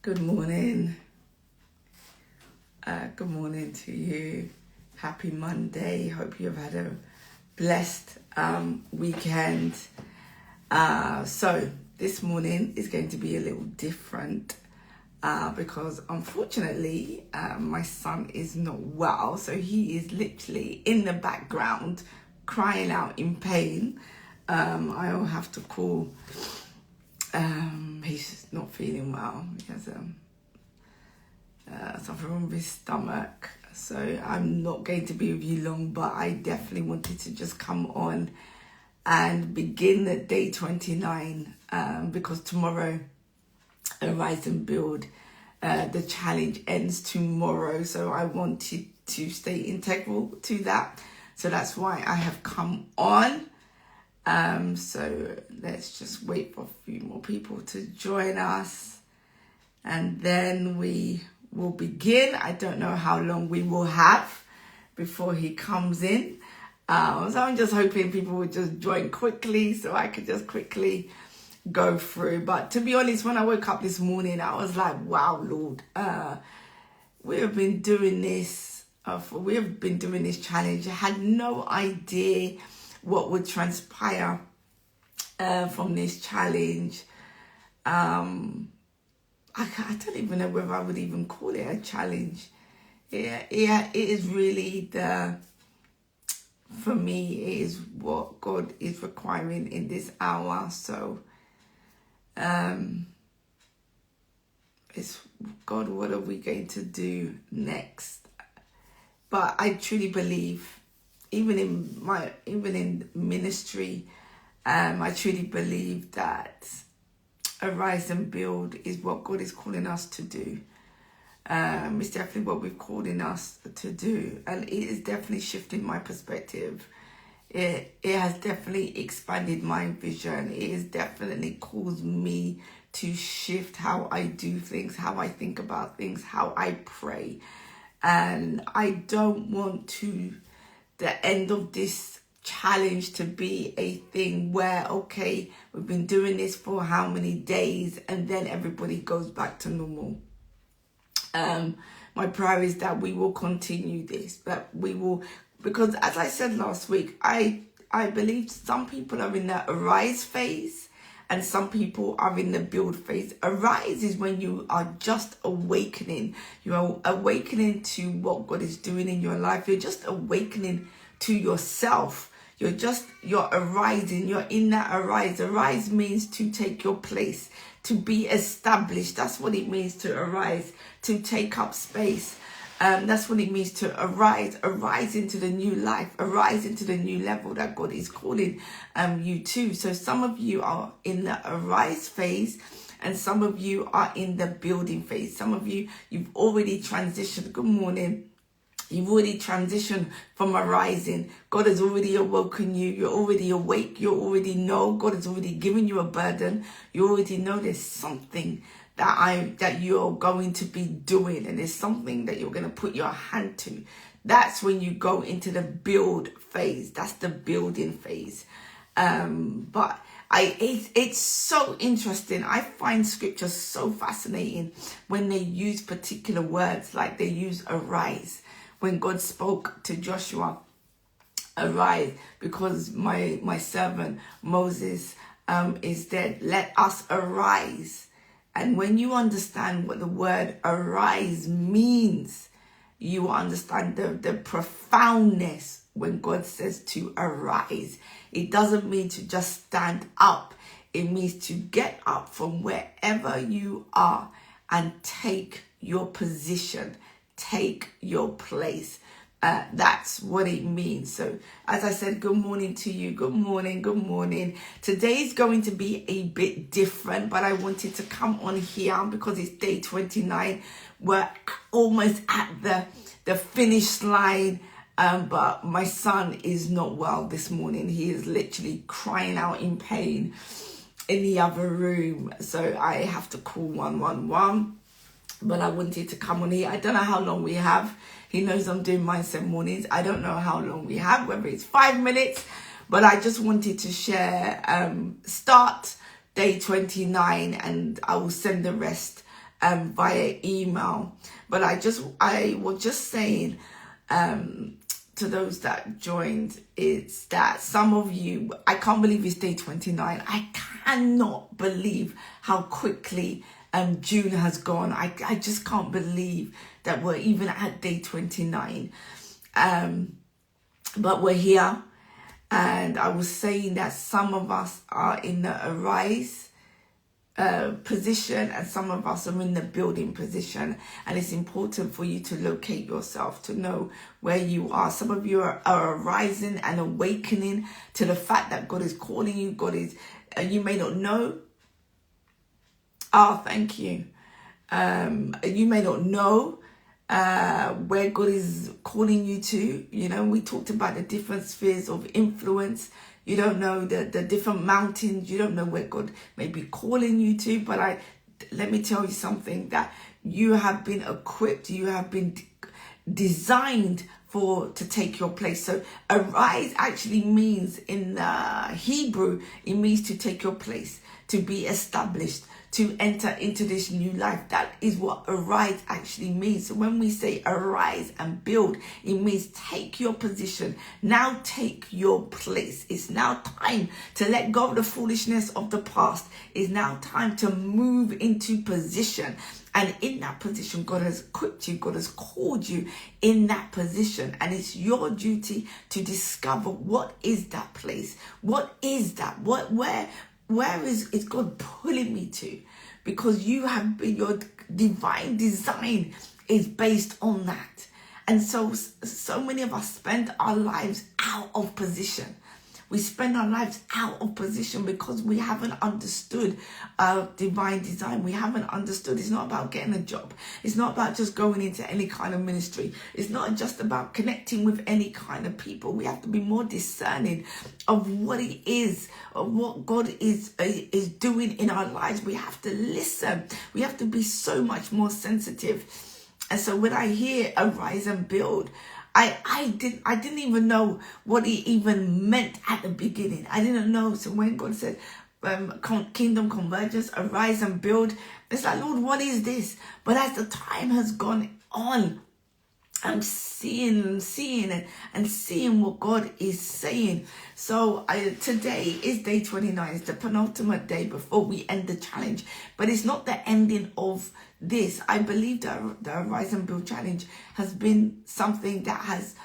Good morning. Good morning to you. Happy Monday. Hope you've had a blessed weekend. So this morning is going to be a little different because unfortunately my son is not well. So he is literally in the background crying out in pain. I'll have to call. He's not feeling well. He has something wrong with his stomach. So I'm not going to be with you long, but I definitely wanted to just come on and begin at day 29 because tomorrow, Arise and Build, the challenge ends tomorrow. So I wanted to stay integral to that. So that's why I have come on. So let's just wait for a few more people to join us and then we will begin. I don't know how long we will have before he comes in. So I'm just hoping people will just join quickly so I could just quickly go through. But to be honest, when I woke up this morning, I was like, wow, Lord, we have been doing this. We have been doing this challenge. I had no idea what would transpire from this challenge. I don't even know whether I would even call it a challenge. Yeah, it is really for me, it is what God is requiring in this hour. So it's God, what are we going to do next? But I truly believe, even in ministry, I truly believe that Arise and Build is what God is calling us to do. It's definitely what we've called in us to do, and it is definitely shifting my perspective. It has definitely expanded my vision. It has definitely caused me to shift how I do things, how I think about things, how I pray. And I don't want the end of this challenge to be a thing where, okay, we've been doing this for how many days and then everybody goes back to normal. My prayer is that we will continue this, that we will, because as I said last week, I believe some people are in the arise phase and some people are in the build phase. Arise is when you are just awakening. You are awakening to what God is doing in your life. You're just awakening to yourself. You're arising. You're in that arise. Arise means to take your place, to be established. That's what it means to arise, to take up space. That's what it means to arise into the new life, arise into the new level that God is calling you to. So some of you are in the arise phase and some of you are in the building phase. Some of you, you've already transitioned. Good morning. You've already transitioned from arising. God has already awoken you. You're already awake. You already know. God has already given you a burden. You already know there's something that you're going to be doing, and there's something that you're going to put your hand to. That's when you go into the build phase. That's the building phase. But it's so interesting. I find scripture so fascinating when they use particular words, like they use arise. When God spoke to Joshua, arise, because my servant Moses is dead. Let us arise. And when you understand what the word arise means, you understand the profoundness when God says to arise. It doesn't mean to just stand up. It means to get up from wherever you are and take your position, take your place. That's what it means. So as I said, good morning to you. Good morning. Good morning. Today is going to be a bit different, but I wanted to come on here because it's day 29. We're almost at the finish line. But my son is not well this morning. He is literally crying out in pain in the other room. So I have to call 111. But I wanted to come on here. I don't know how long we have. He knows I'm doing mindset mornings. I don't know how long we have, whether it's 5 minutes. But I just wanted to share, start day 29, and I will send the rest via email. But I was just saying to those that joined, it's that some of you, I can't believe it's day 29. I cannot believe how quickly June has gone. I just can't believe that we're even at day 29. But we're here. And I was saying that some of us are in the arise position, and some of us are in the building position, and it's important for you to locate yourself, to know where you are. Some of you are arising and awakening to the fact that God is calling you. God is, you may not know. Oh, thank you. You may not know where God is calling you to. You know, we talked about the different spheres of influence. You don't know the different mountains. You don't know where God may be calling you to. But let me tell you something, that you have been equipped. You have been designed to take your place. So arise actually means, in Hebrew, it means to take your place, to be established, to enter into this new life. That is what arise actually means. So when we say arise and build, it means take your position. Now take your place. It's now time to let go of the foolishness of the past. It's now time to move into position. And in that position, God has equipped you. God has called you in that position. And it's your duty to discover, what is that place? What is that? Where is God pulling me to? Because you have been, your divine design is based on that. And so many of us spend our lives out of position. We spend our lives out of position because we haven't understood divine design. We haven't understood. It's not about getting a job. It's not about just going into any kind of ministry. It's not just about connecting with any kind of people. We have to be more discerning of what it is, of what God is doing in our lives. We have to listen. We have to be so much more sensitive. And so when I hear arise and build, I didn't even know what it even meant at the beginning. I didn't know. So when God said, kingdom convergence, arise and build, it's like, Lord, what is this? But as the time has gone on, I'm seeing what God is saying. So today is day 29. It's the penultimate day before we end the challenge. But it's not the ending of this. I believe the Arise and Build challenge has been something that has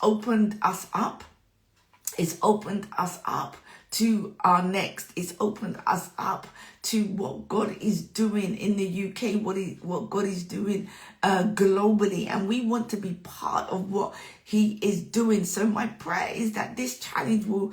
opened us up. It's opened us up to our next. It's opened us up to what God is doing in the UK, what God is doing globally. And we want to be part of what he is doing. So my prayer is that this challenge will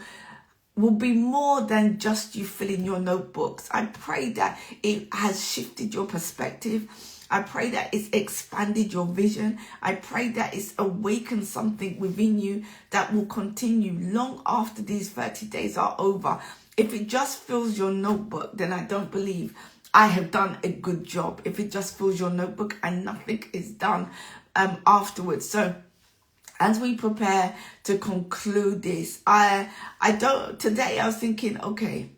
be more than just you filling your notebooks. I pray that it has shifted your perspective. I pray that it's expanded your vision. I pray that it's awakened something within you that will continue long after these 30 days are over. If it just fills your notebook, then I don't believe I have done a good job. If it just fills your notebook and nothing is done afterwards. So as we prepare to conclude this, today I was thinking, okay,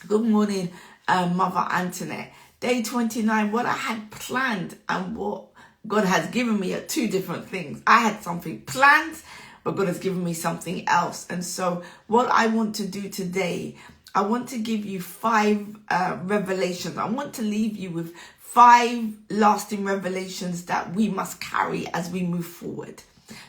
good morning, Mother Antoinette. Day 29, what I had planned and what God has given me are two different things. I had something planned, but God has given me something else. And so what I want to do today, I want to give you 5 revelations. I want to leave you with 5 lasting revelations that we must carry as we move forward.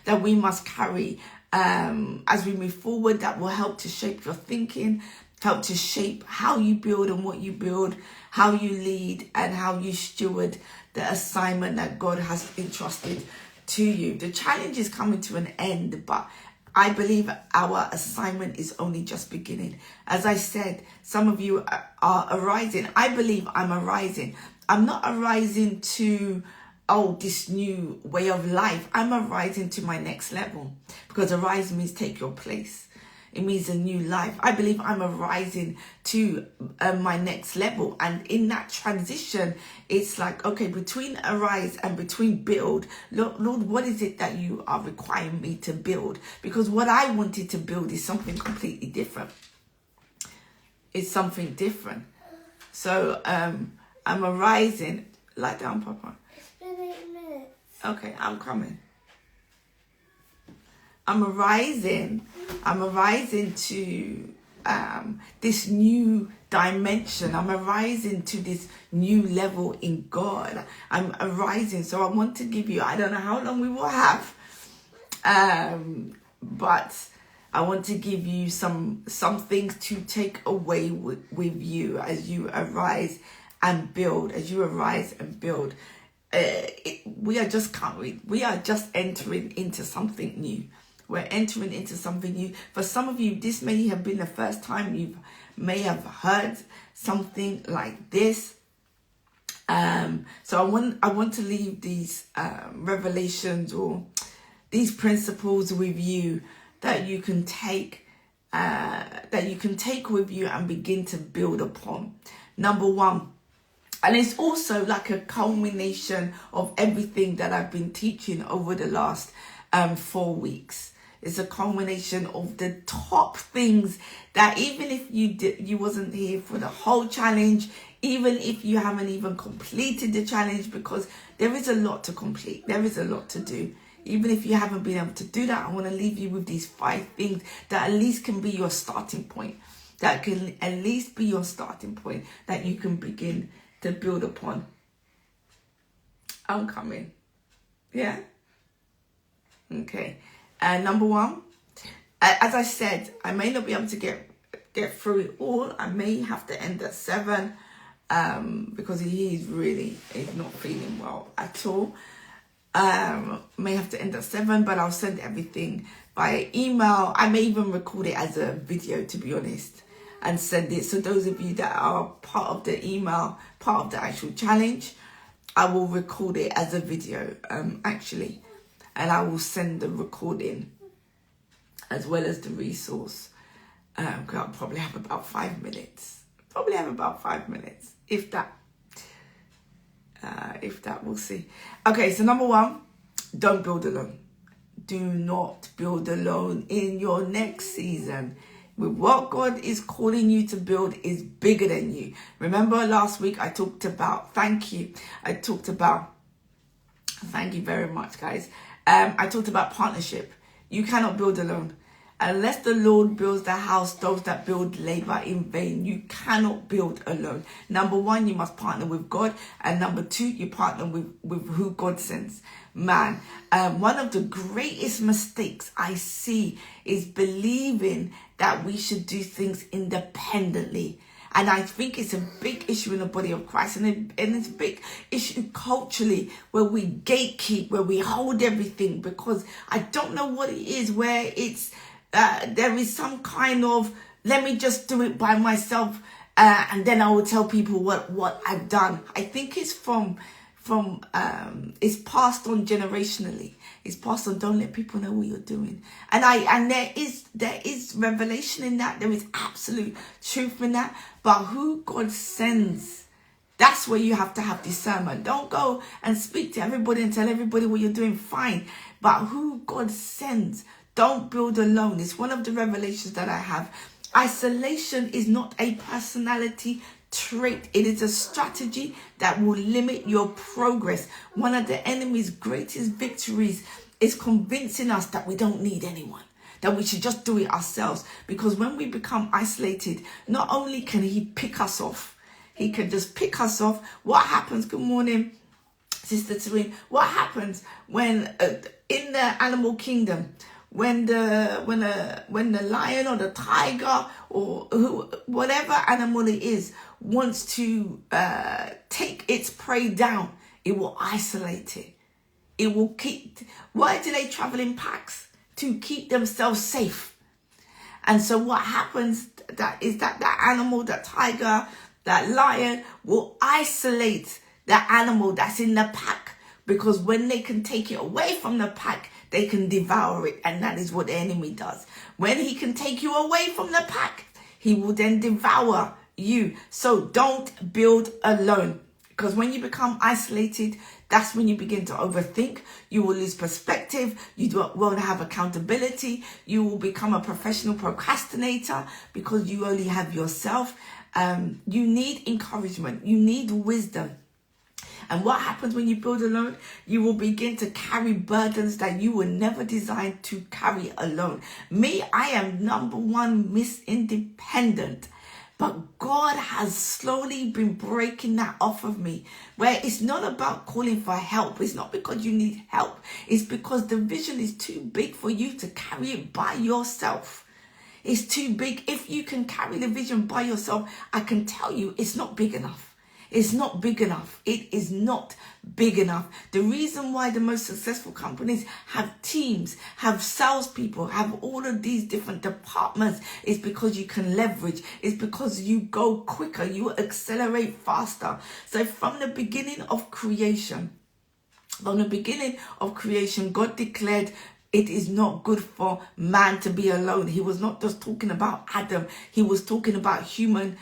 That we must carry as we move forward, that will help to shape your thinking, help to shape how you build and what you build, how you lead and how you steward the assignment that God has entrusted to you. The challenge is coming to an end, but I believe our assignment is only just beginning. As I said, some of you are arising. I believe I'm arising. I'm not arising to this new way of life. I'm arising to my next level, because arise means take your place. It means a new life. I believe I'm arising to my next level. And in that transition, it's like, okay, between arise and between build, Lord, what is it that you are requiring me to build? Because what I wanted to build is something completely different. It's something different. So I'm arising. Lie down, Papa. It's been 8 minutes. Okay, I'm coming. I'm arising to this new dimension. I'm arising to this new level in God. I'm arising. So I want to give you, I don't know how long we will have, but I want to give you some things to take away with you as you arise and build. As you arise and build, we are just entering into something new. We're entering into something new. For some of you, this may have been the first time you may have heard something like this. So I want to leave these revelations or these principles with you that you can take with you and begin to build upon. Number one, and it's also like a culmination of everything that I've been teaching over the last 4 weeks. It's a culmination of the top things that even if you wasn't here for the whole challenge, even if you haven't even completed the challenge, because there is a lot to complete, there is a lot to do. Even if you haven't been able to do that, I want to leave you with these 5 things that at least can be your starting point. That can at least be your starting point that you can begin to build upon. I'm coming. Yeah? Okay. Number 1, as I said, I may not be able to get through it all. I may have to end at 7 because he's not feeling well at all. May have to end at 7, but I'll send everything via email. I may even record it as a video, to be honest, and send it. So those of you that are part of the email, part of the actual challenge, I will record it as a video, actually. And I will send the recording as well as the resource. I'll probably have about 5 minutes. If that, we'll see. Okay, so number 1, don't build alone. Do not build alone in your next season. With what God is calling you to build is bigger than you. Remember last week I talked about, thank you very much, guys. I talked about partnership. You cannot build alone. Unless the Lord builds the house, those that build labor in vain. You cannot build alone. Number 1, you must partner with God. And number 2, you partner with who God sends. Man, one of the greatest mistakes I see is believing that we should do things independently. And I think it's a big issue in the body of Christ. And it's a big issue culturally where we gatekeep, where we hold everything. Because I don't know what it is, where it's there is some kind of, let me just do it by myself. And then I will tell people what I've done. I think it's it's passed on generationally. It's passed on. Don't let people know what you're doing. And there is revelation in that. There is absolute truth in that. But who God sends, that's where you have to have discernment. Don't go and speak to everybody and tell everybody what you're doing. Fine. But who God sends, don't build alone. It's one of the revelations that I have. Isolation is not a personality trait. It is a strategy that will limit your progress. One of the enemy's greatest victories is convincing us that we don't need anyone, that we should just do it ourselves. Because when we become isolated, not only can he pick us off, he can just pick us off. What happens? Good morning, Sister Serene. What happens when in the animal kingdom, when the lion or the tiger or whatever animal it is wants to take its prey down, it will isolate it. It will keep. Why do they travel in packs? To keep themselves safe. And so what happens that animal, that tiger, that lion will isolate the animal that's in the pack, because when they can take it away from the pack, they can devour it. And that is what the enemy does. When he can take you away from the pack, he will then devour you. So don't build alone. Because when you become isolated, that's when you begin to overthink. You will lose perspective. You won't have accountability. You will become a professional procrastinator because you only have yourself. You need encouragement. You need wisdom. And what happens when you build alone? You will begin to carry burdens that you were never designed to carry alone. Me, I am number one Miss Independent. But God has slowly been breaking that off of me, where it's not about calling for help. It's not because you need help. It's because the vision is too big for you to carry it by yourself. It's too big. If you can carry the vision by yourself, I can tell you it's not big enough. It's not big enough. It is not big enough. The reason why the most successful companies have teams, have salespeople, have all of these different departments is because you can leverage. It's because you go quicker. You accelerate faster. So from the beginning of creation, God declared it is not good for man to be alone. He was not just talking about Adam. He was talking about humankind.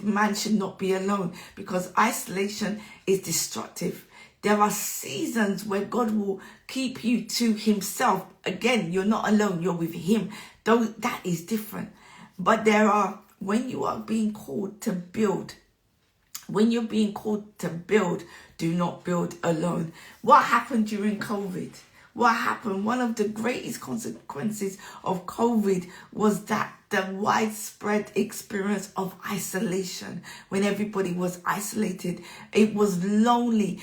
Man should not be alone because isolation is destructive. There are seasons where God will keep you to himself. Again, you're not alone, you're with him. Though that is different. But there are, when you are being called to build, do not build alone. What happened during COVID? What happened? One of the greatest consequences of COVID was that the widespread experience of isolation. When everybody was isolated, it was lonely.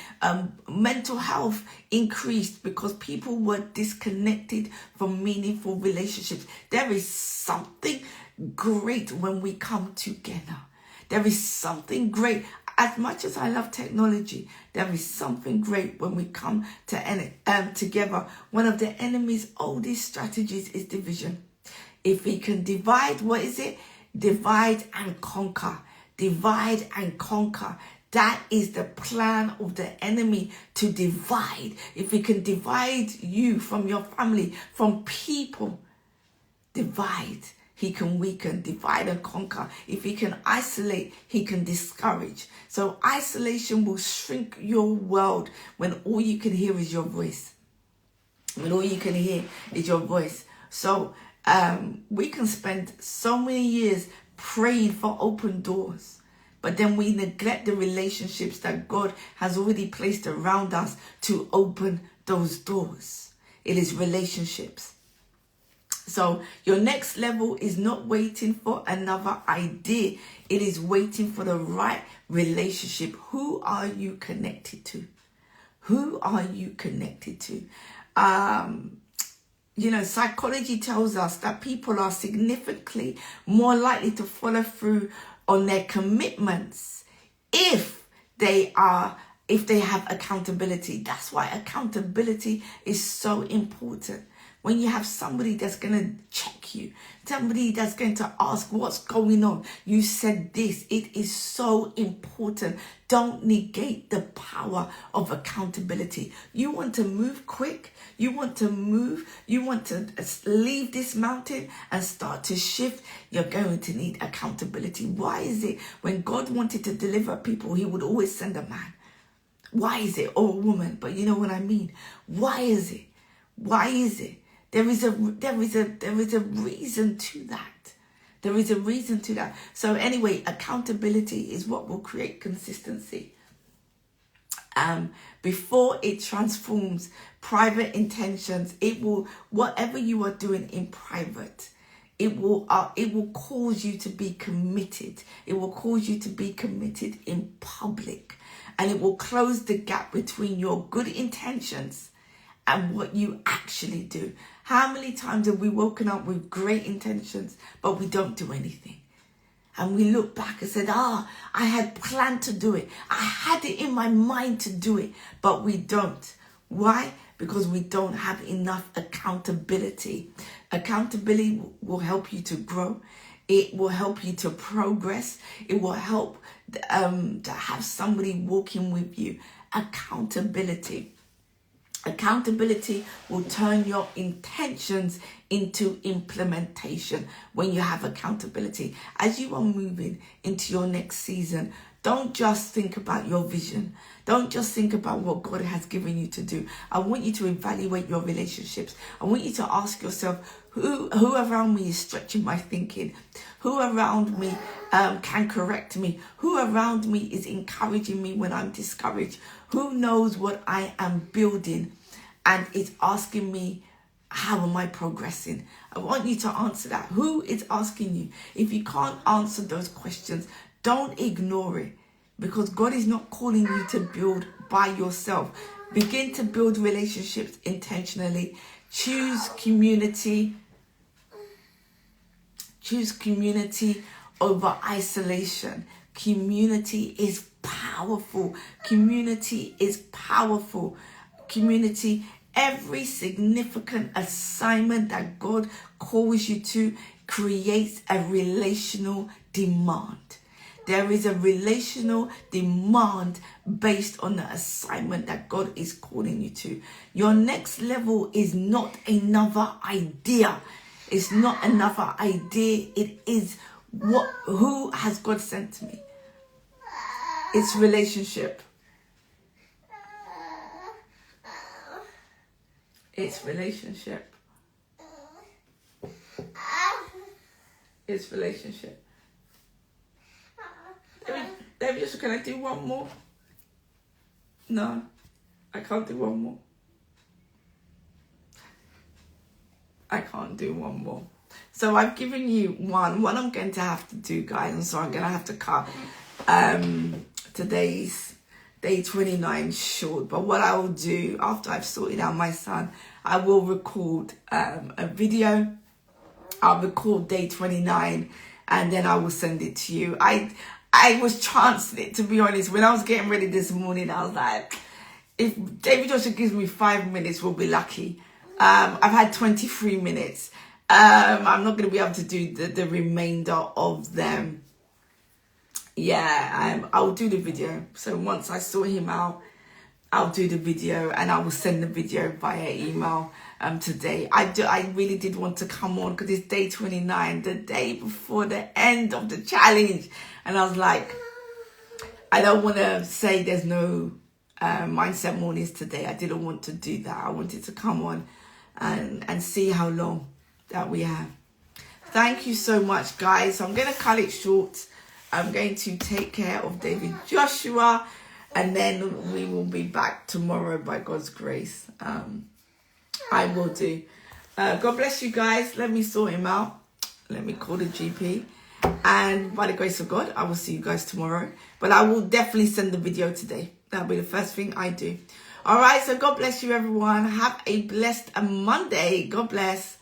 Mental health increased because people were disconnected from meaningful relationships. There is something great when we come together. There is something great. As much as I love technology, there is something great when we come together. One of the enemy's oldest strategies is division. If he can divide, what is it? Divide and conquer. Divide and conquer. That is the plan of the enemy, to divide. If he can divide you from your family, from people, divide. He can weaken, divide and conquer. If he can isolate, he can discourage. So isolation will shrink your world when all you can hear is your voice. When all you can hear is your voice. So we can spend so many years praying for open doors, but then we neglect the relationships that God has already placed around us to open those doors. It is relationships. So your next level is not waiting for another idea. It is waiting for the right relationship. Who are you connected to? Who are you connected to? Psychology tells us that people are significantly more likely to follow through on their commitments if they have accountability. That's why accountability is so important. When you have somebody that's going to check you, somebody that's going to ask what's going on, you said this, it is so important. Don't negate the power of accountability. You want to move quick, you want to leave this mountain and start to shift, you're going to need accountability. Why is it when God wanted to deliver people, he would always send a man? Why is it? Or a woman, but you know what I mean. Why is it? Why is it? There is a reason to that. There is a reason to that. So anyway, accountability is what will create consistency. Before it transforms private intentions, it will, whatever you are doing in private, it will cause you to be committed. It will cause you to be committed in public, and it will close the gap between your good intentions and what you actually do. How many times have we woken up with great intentions, but we don't do anything? And we look back and said, I had planned to do it. I had it in my mind to do it, but we don't. Why? Because we don't have enough accountability. Accountability will help you to grow. It will help you to progress. It will help to have somebody walking with you. Accountability. Accountability will turn your intentions into implementation when you have accountability. As you are moving into your next season, Don't just think about your vision. Don't just think about what God has given you to do. I want you to evaluate your relationships. I want you to ask yourself, who around me is stretching my thinking? Who around me can correct me? Who around me is encouraging me when I'm discouraged? Who knows what I am building and is asking me, how am I progressing? I want you to answer that. Who is asking you? If you can't answer those questions, don't ignore it, because God is not calling you to build by yourself. Begin to build relationships intentionally. Choose community. Choose community over isolation. Community is powerful. Community is powerful. Community, every significant assignment that God calls you to creates a relational demand. There is a relational demand based on the assignment that God is calling you to. Your next level is not another idea. It's not another idea. It is who has God sent to me. It's relationship. It's relationship. It's relationship. David, can I do one more? No, I can't do one more. I can't do one more. So I've given you one I'm going to have to do, guys, and so I'm going to have to cut today's day 29 short. But what I will do after I've sorted out my son, I will record a video. I'll record day 29 and then I will send it to you. I was chancing it, to be honest. When I was getting ready this morning, I was like, if David Joshua gives me 5 minutes, we'll be lucky. I've had 23 minutes. I'm not going to be able to do the remainder of them. Yeah, I'll do the video. So once I sort him out, I'll do the video and I will send the video via email today. I really did want to come on because it's day 29, the day before the end of the challenge. And I was like, I don't want to say there's no mindset mornings today. I didn't want to do that. I wanted to come on and see how long that we have. Thank you so much, guys. So I'm going to cut it short. I'm going to take care of David Joshua and then we will be back tomorrow by God's grace. I will do. God bless you guys. Let me sort him out. Let me call the GP. And by the grace of God, I will see you guys tomorrow. But I will definitely send the video today. That'll be the first thing I do. All right. So God bless you, everyone. Have a blessed Monday. God bless.